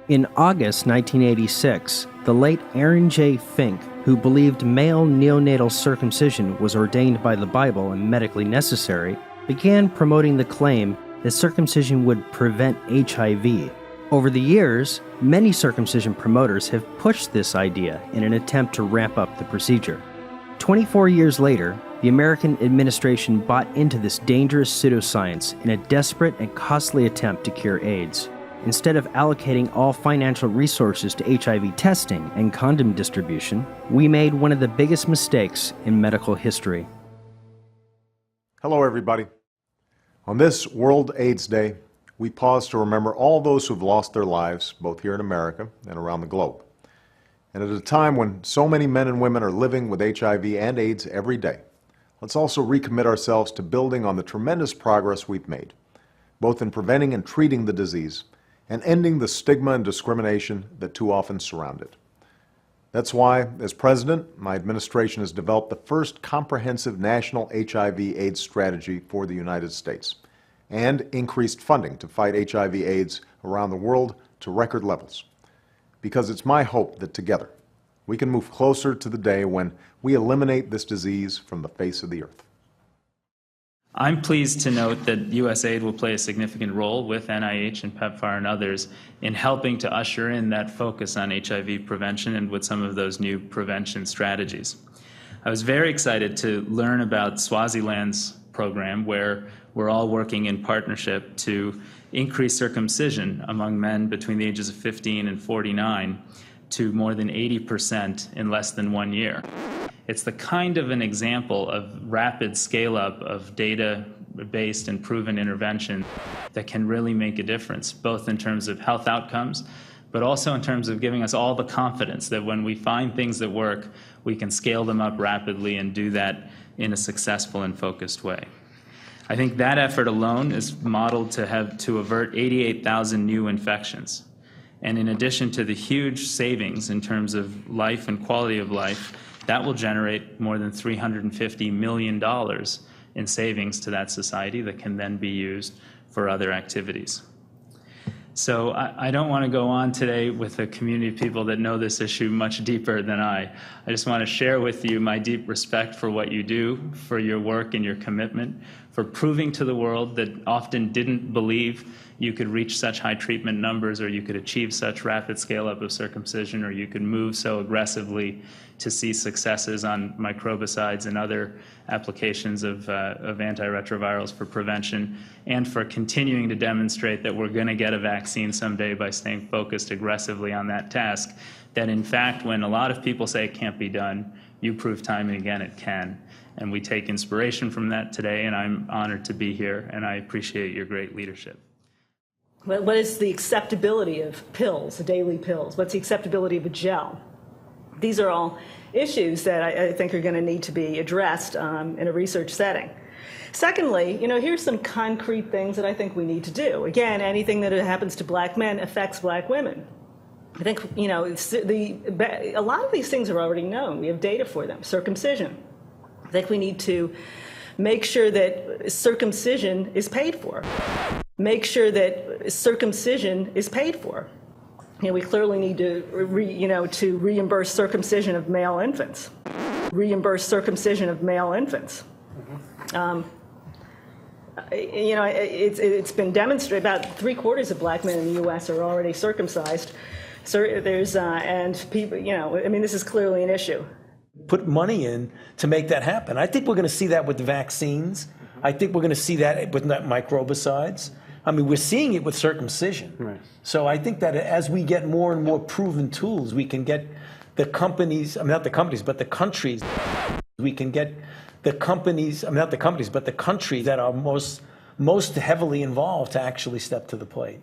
In August 1986, the late Aaron J. Fink, who believed male neonatal circumcision was ordained by the Bible and medically necessary, began promoting the claim that circumcision would prevent HIV. Over the years, many circumcision promoters have pushed this idea in an attempt to ramp up the procedure. 24 years later, the American administration bought into this dangerous pseudoscience in a desperate and costly attempt to cure AIDS. Instead of allocating all financial resources to HIV testing and condom distribution, we made one of the biggest mistakes in medical history. Hello, everybody. On this World AIDS Day, we pause to remember all those who've lost their lives, both here in America and around the globe. And at a time when so many men and women are living with HIV and AIDS every day, let's also recommit ourselves to building on the tremendous progress we've made, both in preventing and treating the disease and ending the stigma and discrimination that too often surround it. That's why, as president, my administration has developed the first comprehensive national HIV/AIDS strategy for the United States and increased funding to fight HIV/AIDS around the world to record levels. Because it's my hope that together we can move closer to the day when we eliminate this disease from the face of the earth. I'm pleased to note that USAID will play a significant role with NIH and PEPFAR and others in helping to usher in that focus on HIV prevention and with some of those new prevention strategies. I was very excited to learn about Swaziland's program, where we're all working in partnership to increase circumcision among men between the ages of 15 and 49 to more than 80% in less than 1 year. It's the kind of an example of rapid scale-up of data-based and proven intervention that can really make a difference, both in terms of health outcomes, but also in terms of giving us all the confidence that when we find things that work, we can scale them up rapidly and do that in a successful and focused way. I think that effort alone is modeled to avert 88,000 new infections. And in addition to the huge savings in terms of life and quality of life, that will generate more than $350 million in savings to that society that can then be used for other activities. So I don't want to go on today with a community of people that know this issue much deeper than I just want to share with you my deep respect for what you do, for your work and your commitment, for proving to the world that often didn't believe you could reach such high treatment numbers, or you could achieve such rapid scale-up of circumcision, or you could move so aggressively to see successes on microbicides and other applications of antiretrovirals for prevention, and for continuing to demonstrate that we're going to get a vaccine someday by staying focused aggressively on that task, that in fact, when a lot of people say it can't be done, you prove time and again it can. And we take inspiration from that today, and I'm honored to be here, and I appreciate your great leadership. What is the acceptability of pills, daily pills? What's the acceptability of a gel? These are all issues that I think are going to need to be addressed in a research setting. Secondly, here's some concrete things that I think we need to do. Again, anything that happens to black men affects black women. I think, a lot of these things are already known. We have data for them. Circumcision. I think we need to make sure that circumcision is paid for. Make sure that circumcision is paid for. We clearly need to, to reimburse circumcision of male infants. Reimburse circumcision of male infants. It's been demonstrated about 3/4 of black men in the U.S. are already circumcised. So and people, this is clearly an issue. Put money in to make that happen. I think we're going to see that with the vaccines. I think we're going to see that with microbicides. We're seeing it with circumcision. Right. So I think that as we get more and more proven tools, we can get the companies, not the companies, but the countries. We can get the companies, not the companies, but the countries that are most heavily involved to actually step to the plate.